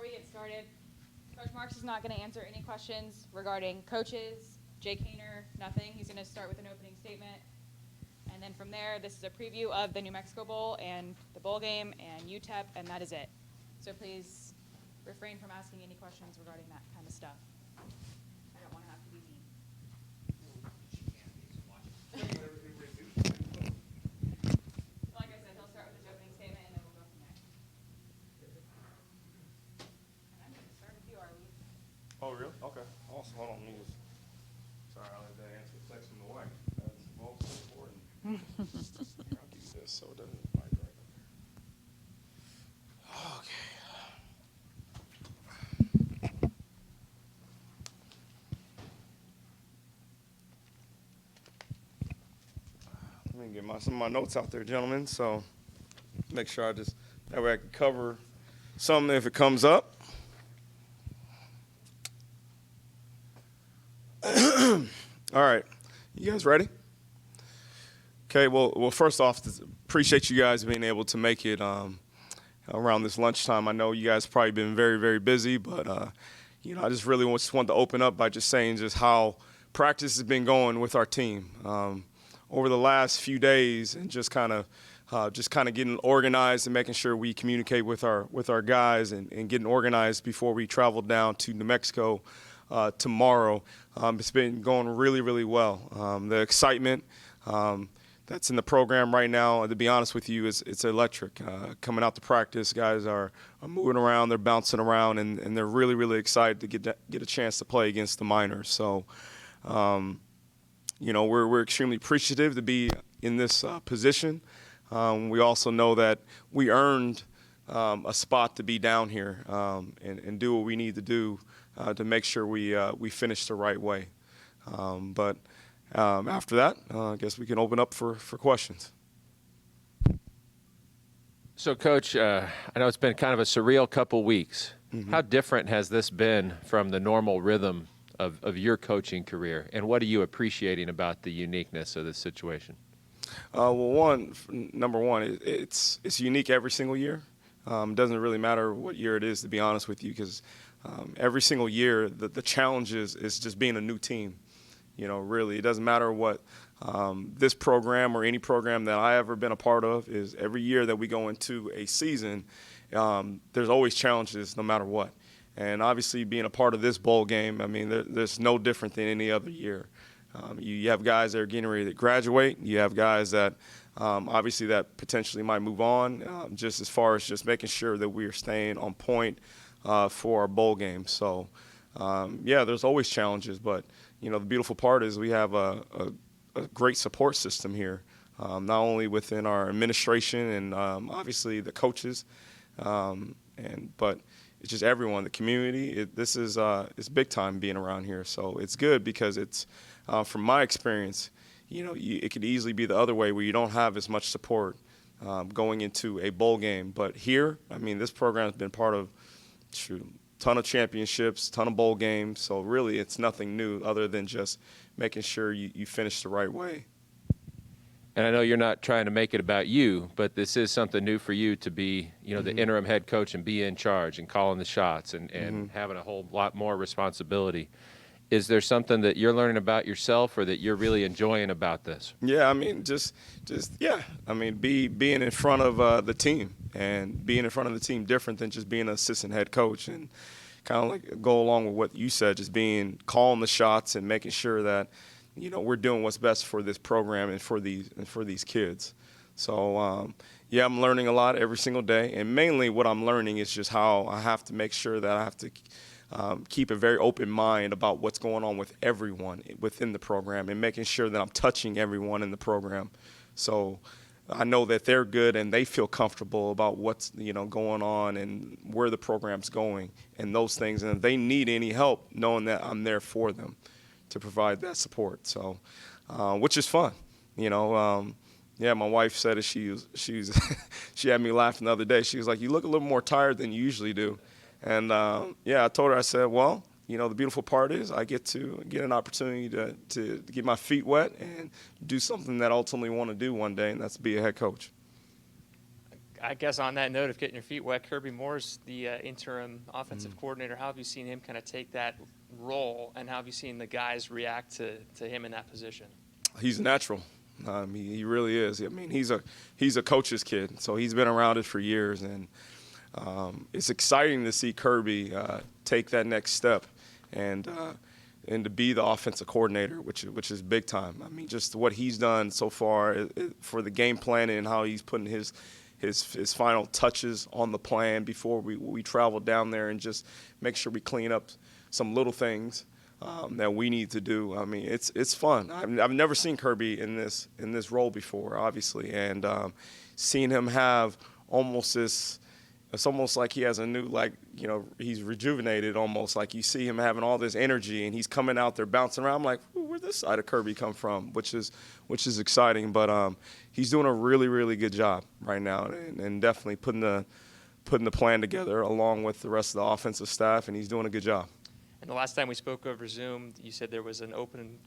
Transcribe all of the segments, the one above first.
we get started, Coach Marks is not going to answer any questions regarding coaches, Jake Hayner, nothing. He's going to start with an opening statement. And then from there, this is a preview of the New Mexico Bowl and the bowl game and UTEP, and that is it. So please refrain from asking any questions regarding that kind of stuff. I don't want to have to be mean. Like I said, he'll start with his opening statement, and then we'll go from there. And I'm going to start with you, Arlie. Oh, really? Okay. Awesome. Hold on. Let me just. Sorry, I let that answer text from the wife. That's most important. Here, I'll do this so it doesn't vibrate. Okay. Let me get some of my notes out there, gentlemen. So make sure that way I can cover something if it comes up. All right. You guys ready? Okay, well, first off, appreciate you guys being able to make it around this lunchtime. I know you guys have probably been very, very busy, but, I just really just wanted to open up by just saying just how practice has been going with our team over the last few days, and just kind of getting organized and making sure we communicate with our guys and getting organized before we travel down to New Mexico tomorrow. It's been going really, really well. The excitement that's in the program right now, to be honest with you, it's electric. Coming out to practice, guys are moving around, they're bouncing around, and they're really, really excited to get a chance to play against the Miners. So, we're extremely appreciative to be in this position. We also know that we earned a spot to be down here and do what we need to do to make sure we finish the right way. But after that, I guess we can open up for questions. So, Coach, I know it's been kind of a surreal couple weeks. Mm-hmm. How different has this been from the normal rhythm of your coaching career, and what are you appreciating about the uniqueness of this situation? Number one, it's unique every single year. It doesn't really matter what year it is, to be honest with you, because every single year the challenge is just being a new team. Really, it doesn't matter what this program or any program that I ever been a part of is. Every year that we go into a season, there's always challenges no matter what. And obviously being a part of this bowl game, I mean, there's no different than any other year. You have guys that are getting ready to graduate. You have guys that obviously that potentially might move on, just as far as just making sure that we are staying on point for our bowl game. So, there's always challenges, but the beautiful part is we have a great support system here, not only within our administration and obviously the coaches, but it's just everyone, the community. It's big time being around here. So it's good because it's, from my experience, it could easily be the other way where you don't have as much support going into a bowl game. But here, I mean, this program has been part of ton of championships, ton of bowl games. So really, it's nothing new other than just making sure you finish the right way. And I know you're not trying to make it about you, but this is something new for you to be, the interim head coach and be in charge and calling the shots and having a whole lot more responsibility. Is there something that you're learning about yourself or that you're really enjoying about this? Yeah, I mean, being in front of the team and being in front of the team different than just being an assistant head coach, and kind of like go along with what you said, just calling the shots and making sure that, we're doing what's best for this program and for these kids. So, I'm learning a lot every single day, and mainly what I'm learning is just how I have to make sure that I have to keep a very open mind about what's going on with everyone within the program and making sure that I'm touching everyone in the program. So I know that they're good and they feel comfortable about what's going on and where the program's going and those things. And if they need any help, knowing that I'm there for them to provide that support. So, which is fun, my wife said it. She had me laughing the other day. She was like, "You look a little more tired than you usually do." And, I told her, I said, well, the beautiful part is I get an opportunity to get my feet wet and do something that I ultimately want to do one day, and that's be a head coach. I guess on that note of getting your feet wet, Kirby Moore's the interim offensive coordinator. How have you seen him kind of take that role, and how have you seen the guys react to him in that position? He's natural. He really is. I mean, he's a coach's kid, so he's been around it for years, and it's exciting to see Kirby take that next step and to be the offensive coordinator, which is big time. I mean, just what he's done so far for the game planning and how he's putting his final touches on the plan before we travel down there and just make sure we clean up some little things that we need to do. I mean, it's fun. I've never seen Kirby in this role before, obviously, and seeing him have almost this. It's almost like he has a new, he's rejuvenated almost. Like you see him having all this energy, and he's coming out there bouncing around. I'm like, where'd this side of Kirby come from? Which is exciting. But he's doing a really, really good job right now, and definitely putting the plan together along with the rest of the offensive staff, and he's doing a good job. And the last time we spoke over Zoom, you said there was an open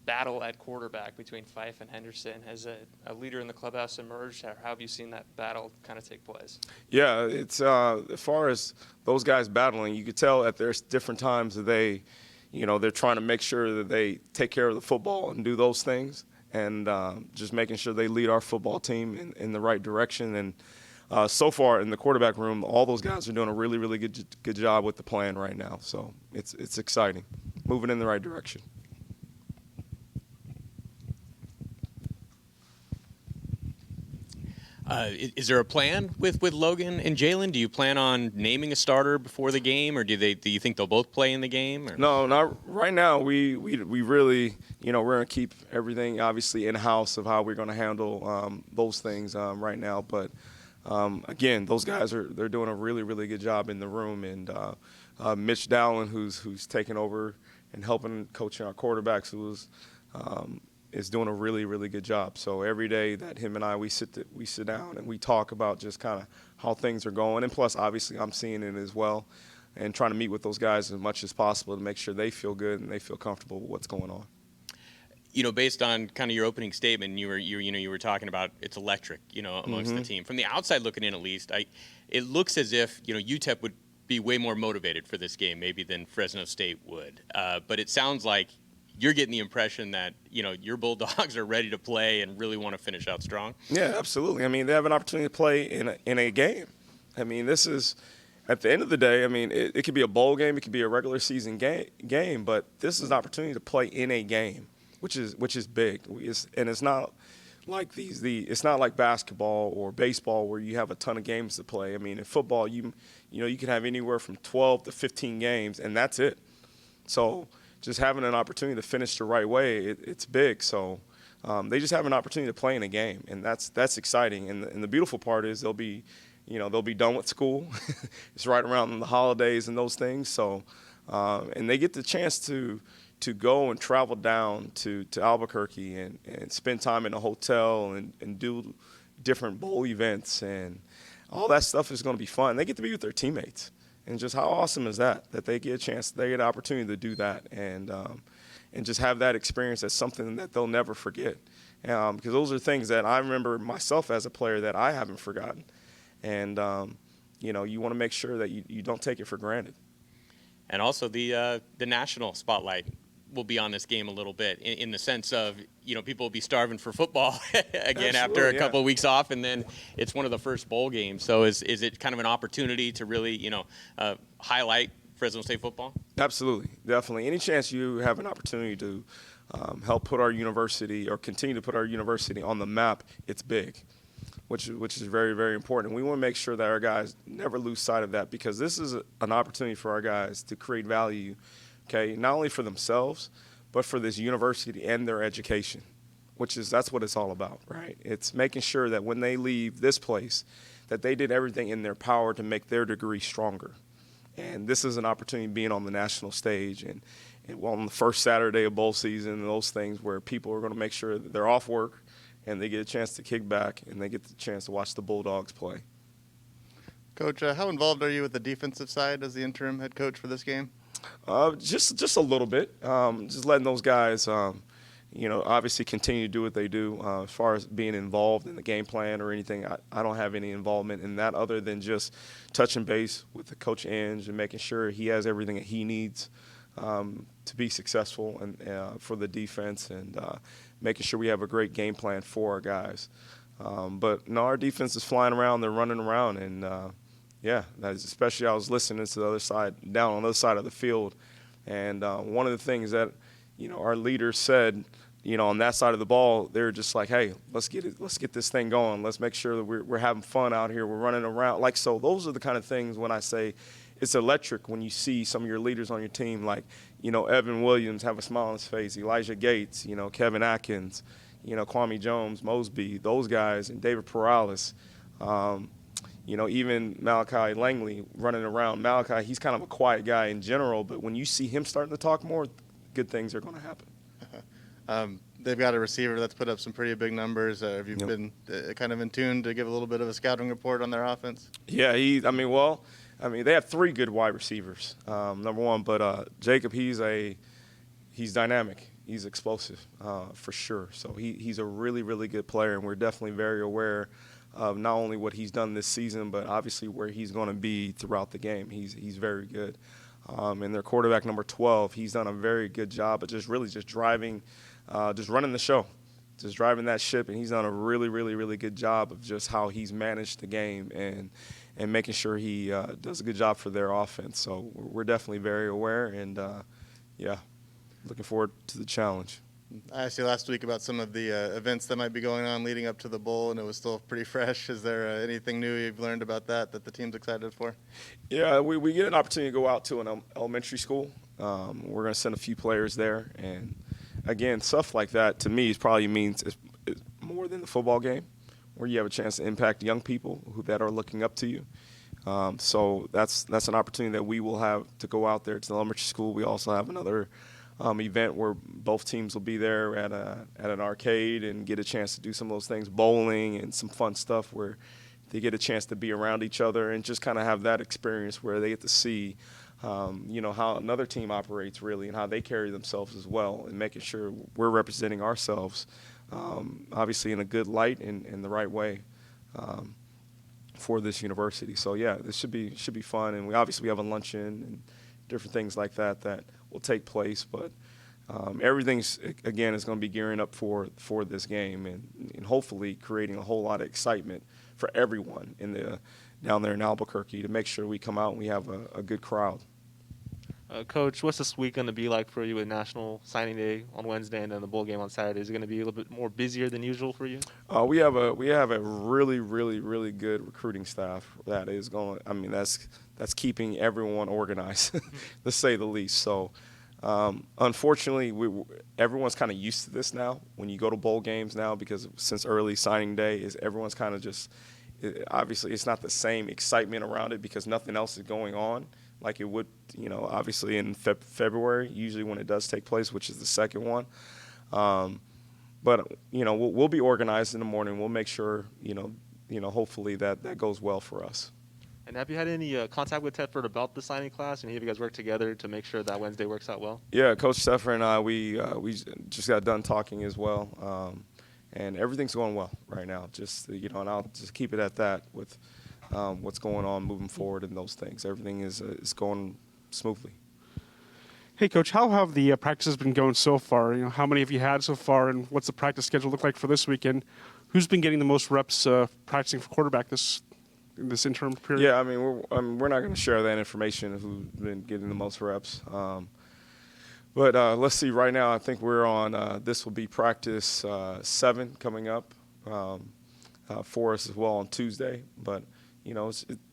battle at quarterback between Fife and Henderson. Has a leader in the clubhouse emerged? How have you seen that battle kind of take place? Yeah, it's as far as those guys battling, you could tell at there's different times that they're trying to make sure that they take care of the football and do those things, and just making sure they lead our football team in the right direction. And so far in the quarterback room, all those guys are doing a really, really good job with the plan right now. So it's exciting, moving in the right direction. Is there a plan with Logan and Jalen? Do you plan on naming a starter before the game, or do you think they'll both play in the game? Or? No, not right now. We really, we're going to keep everything obviously in-house of how we're going to handle those things right now. But, again, those guys they're doing a really, really good job in the room. And Mitch Dowling, who's taken over and helping coaching our quarterbacks, is doing a really, really good job. So every day that him and I, we sit down and we talk about just kind of how things are going. And plus, obviously, I'm seeing it as well and trying to meet with those guys as much as possible to make sure they feel good and they feel comfortable with what's going on. Based on kind of your opening statement, you were talking about it's electric, amongst the team. From the outside looking in, at least, it looks as if, UTEP would be way more motivated for this game maybe than Fresno State would. But it sounds like you're getting the impression that, your Bulldogs are ready to play and really want to finish out strong. Yeah, absolutely. I mean, they have an opportunity to play in a game. I mean, this is, at the end of the day, I mean, it could be a bowl game, it could be a regular season game, but this is an opportunity to play in a game, which is big. It's not like it's not like basketball or baseball where you have a ton of games to play. I mean, in football, you can have anywhere from 12 to 15 games, and that's it. So just having an opportunity to finish the right way, it's big. So they just have an opportunity to play in a game, and that's exciting. And the beautiful part is they'll be done with school. It's right around the holidays and those things. So and they get the chance to go and travel down to Albuquerque and spend time in a hotel and do different bowl events, and all that stuff is going to be fun. They get to be with their teammates. And just how awesome is that they get a chance, they get an opportunity to do that and just have that experience as something that they'll never forget. Because those are things that I remember myself as a player that I haven't forgotten. And, you want to make sure that you don't take it for granted. And also the national spotlight will be on this game a little bit in the sense of, people will be starving for football again after a couple of weeks off, and then it's one of the first bowl games. So is it kind of an opportunity to really, highlight Fresno State football? Absolutely. Definitely. Any chance you have an opportunity to help put our university or continue to put our university on the map, it's big, which is very, very important. And we want to make sure that our guys never lose sight of that, because this is an opportunity for our guys to create value, okay, not only for themselves, but for this university and their education, that's what it's all about, right? It's making sure that when they leave this place, that they did everything in their power to make their degree stronger. And this is an opportunity being on the national stage and on the first Saturday of bowl season and those things where people are going to make sure that they're off work and they get a chance to kick back and they get the chance to watch the Bulldogs play. Coach, how involved are you with the defensive side as the interim head coach for this game? Just a little bit. Just letting those guys, obviously continue to do what they do. As far as being involved in the game plan or anything, I don't have any involvement in that other than just touching base with the coach Inge and making sure he has everything that he needs to be successful and for the defense, and making sure we have a great game plan for our guys. But no, our defense is flying around, they're running around, and especially I was listening to the other side, down on the other side of the field, and one of the things that our leaders said, on that side of the ball, they're just like, hey, let's get this thing going. Let's make sure that we're having fun out here. We're running around. So those are the kind of things when I say it's electric when you see some of your leaders on your team, like, Evan Williams have a smile on his face, Elijah Gates, Kevin Atkins, Kwame Jones, Mosby, those guys, and David Perales. Even Malachi Langley running around. Malachi, he's kind of a quiet guy in general, but when you see him starting to talk more, good things are going to happen. They've got a receiver that's put up some pretty big numbers. Have you been kind of in tune to give a little bit of a scouting report on their offense? Yeah, they have three good wide receivers. Number one, but Jacob, he's dynamic. He's explosive for sure. So he's a really, really good player, and we're definitely very aware of not only what he's done this season, but obviously where he's going to be throughout the game. He's very good. And their quarterback, number 12, he's done a very good job of just driving, just running the show, just driving that ship. And he's done a really, really, really good job of just how he's managed the game and making sure he does a good job for their offense. So we're definitely very aware, and, looking forward to the challenge. I asked you last week about some of the events that might be going on leading up to the bowl, and it was still pretty fresh. Is there anything new you've learned about that the team's excited for? Yeah, we get an opportunity to go out to an elementary school. We're going to send a few players there. And, again, stuff like that to me probably means it's more than the football game, where you have a chance to impact young people that are looking up to you. So that's an opportunity that we will have to go out there to the elementary school. We also have another event where both teams will be there at an arcade and get a chance to do some of those things, bowling and some fun stuff where they get a chance to be around each other and just kind of have that experience where they get to see, how another team operates really and how they carry themselves as well, and making sure we're representing ourselves, obviously in a good light and in the right way for this university. So yeah, this should be fun, and we obviously have a luncheon and different things like that will take place, but everything's, again, is going to be gearing up for this game and hopefully creating a whole lot of excitement for everyone down there in Albuquerque to make sure we come out and we have a good crowd. Coach, what's this week going to be like for you with National Signing Day on Wednesday and then the bowl game on Saturday? Is it going to be a little bit more busier than usual for you? We have a really, really, really good recruiting staff that is going. I mean, that's keeping everyone organized, to say the least. So, unfortunately, everyone's kind of used to this now. When you go to bowl games now, because since early signing day, everyone's kind of just. Obviously, it's not the same excitement around it because nothing else is going on like it would, obviously in February, usually when it does take place, which is the second one. But, we'll be organized in the morning. We'll make sure, hopefully that goes well for us. And have you had any contact with Tedford about the signing class? And have you guys worked together to make sure that Wednesday works out well? Yeah, Coach Tedford and I, we just got done talking as well. And everything's going well right now. Just, and I'll just keep it at that with what's going on moving forward and those things. Everything is going smoothly. Hey, Coach, how have the practices been going so far? How many have you had so far, and what's the practice schedule look like for this weekend? Who's been getting the most reps practicing for quarterback this interim period? Yeah, I mean, we're not going to share that information of who's been getting the most reps. But let's see. Right now, I think we're on. This will be practice 7 coming up for us as well on Tuesday. But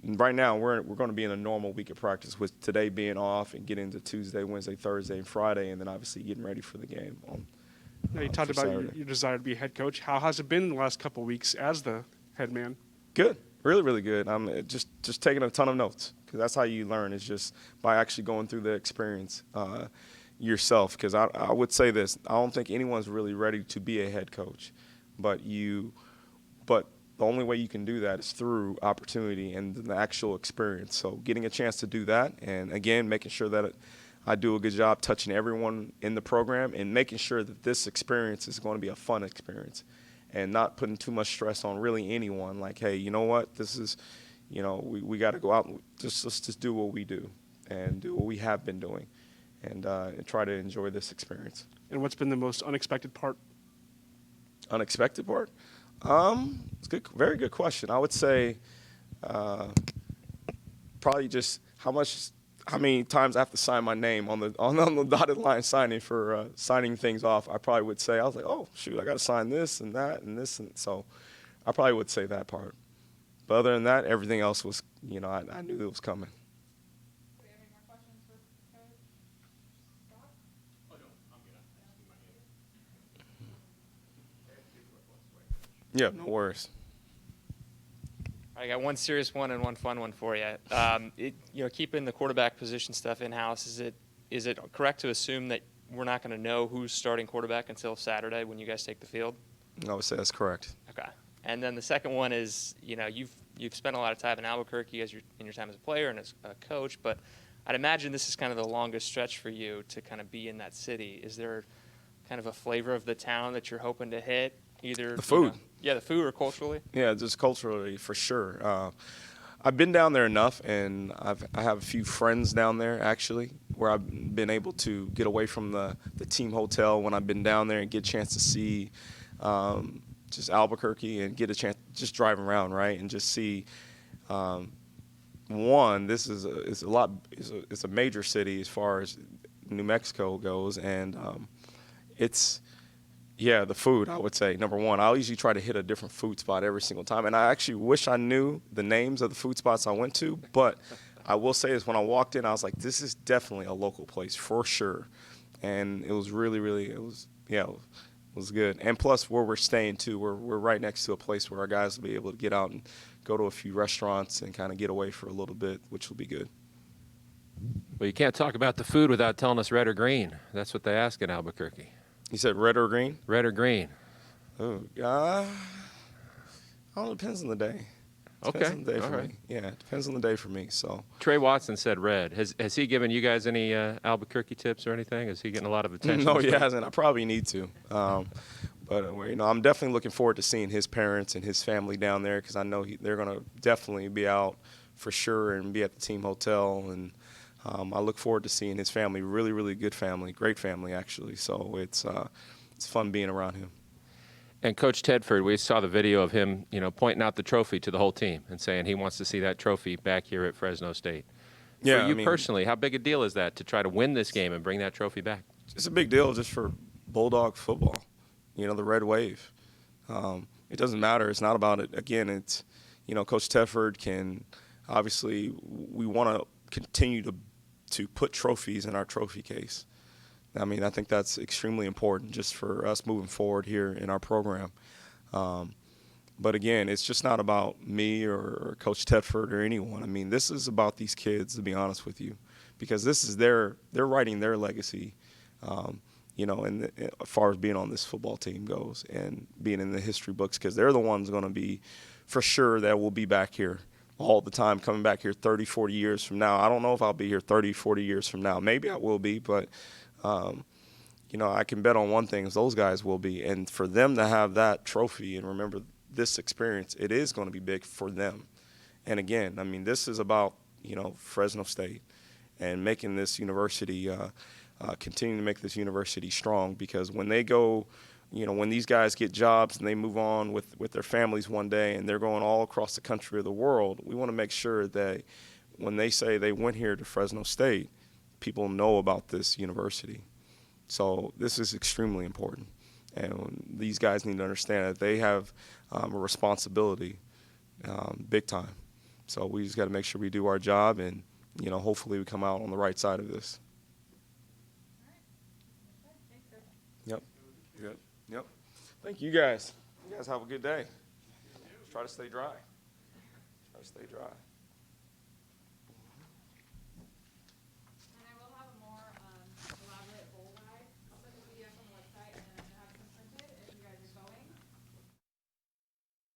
right now we're going to be in a normal week of practice, with today being off and getting into Tuesday, Wednesday, Thursday, and Friday, and then obviously getting ready for the game. Now, you talked about your desire to be a head coach. How has it been in the last couple of weeks as the head man? Good, really, really good. I'm just taking a ton of notes, because that's how you learn, is just by actually going through the experience yourself. Because I would say this: I don't think anyone's really ready to be a head coach, but the only way you can do that is through opportunity and the actual experience. So getting a chance to do that, and again, making sure that I do a good job touching everyone in the program and making sure that this experience is going to be a fun experience and not putting too much stress on really anyone. Like, hey, you know what? This is, we got to go out and let's just do what we do and do what we have been doing and try to enjoy this experience. And what's been the most unexpected part? Unexpected part? It's good, very good question. I would say probably just how many times I have to sign my name on the dotted line signing for signing things off. I probably would say, I was like, oh shoot, I got to sign this and that and this, and so I probably would say that part. But other than that, everything else was, I knew it was coming. Do we have any more questions for Coach Scott? Oh, no, I'm good. Yeah, no worries. I got one serious one and one fun one for you. Keeping the quarterback position stuff in-house, is it correct to assume that we're not going to know who's starting quarterback until Saturday when you guys take the field? I would say that's correct. Okay. And then the second one is, you've spent a lot of time in Albuquerque in your time as a player and as a coach, but I'd imagine this is kind of the longest stretch for you to kind of be in that city. Is there kind of a flavor of the town that you're hoping to hit? Either The food. The food, or culturally? Yeah, just culturally for sure. I've been down there enough, and I have a few friends down there actually, where I've been able to get away from the team hotel when I've been down there and get a chance to see just Albuquerque and get a chance just drive around, right, and just see. One, this is a major city as far as New Mexico goes, and it's. Yeah, the food, I would say, number one. I'll usually try to hit a different food spot every single time. And I actually wish I knew the names of the food spots I went to. But I will say this, when I walked in, I was like, this is definitely a local place for sure. And it was really, it was good. And plus, where we're staying, too, we're right next to a place where our guys will be able to get out and go to a few restaurants and kind of get away for a little bit, which will be good. Well, you can't talk about the food without telling us red or green. That's what they ask in Albuquerque. You said red or green? Red or green? Oh, it depends on the day. Okay. Depends on the day All for right. me. Yeah, it depends on the day for me. So Trey Watson said red. Has he given you guys any Albuquerque tips or anything? Is he getting a lot of attention? no, this he week? hasn't. I probably need to. But I'm definitely looking forward to seeing his parents and his family down there because I know they're going to definitely be out for sure and be at the team hotel. And I look forward to seeing his family. Really, really good family, great family actually. So it's fun being around him. And Coach Tedford, we saw the video of him, pointing out the trophy to the whole team and saying he wants to see that trophy back here at Fresno State. Yeah, For you personally, how big a deal is that to try to win this game and bring that trophy back? It's a big deal just for Bulldog football. The red wave. It doesn't matter. It's not about it. Again, it's, Coach Tedford can obviously we want to continue to put trophies in our trophy case. I mean, I think that's extremely important just for us moving forward here in our program. But again, it's just not about me or Coach Tedford or anyone. I mean, this is about these kids, to be honest with you, because this is they're writing their legacy, and as far as being on this football team goes and being in the history books, because they're the ones going to be for sure that will be back here all the time, coming back here 30, 40 years from now. I don't know if I'll be here 30, 40 years from now. Maybe I will be, but, I can bet on one thing is those guys will be. And for them to have that trophy and remember this experience, it is going to be big for them. And, again, I mean, this is about, Fresno State and making this university, continuing to make this university strong because when they go – when these guys get jobs and they move on with their families one day and they're going all across the country or the world, we want to make sure that when they say they went here to Fresno State, people know about this university. So this is extremely important. And these guys need to understand that they have a responsibility big time. So we just got to make sure we do our job and, hopefully we come out on the right side of this. Yep. Good. Yep. Thank you guys. You guys have a good day. Try to stay dry. Try to stay dry.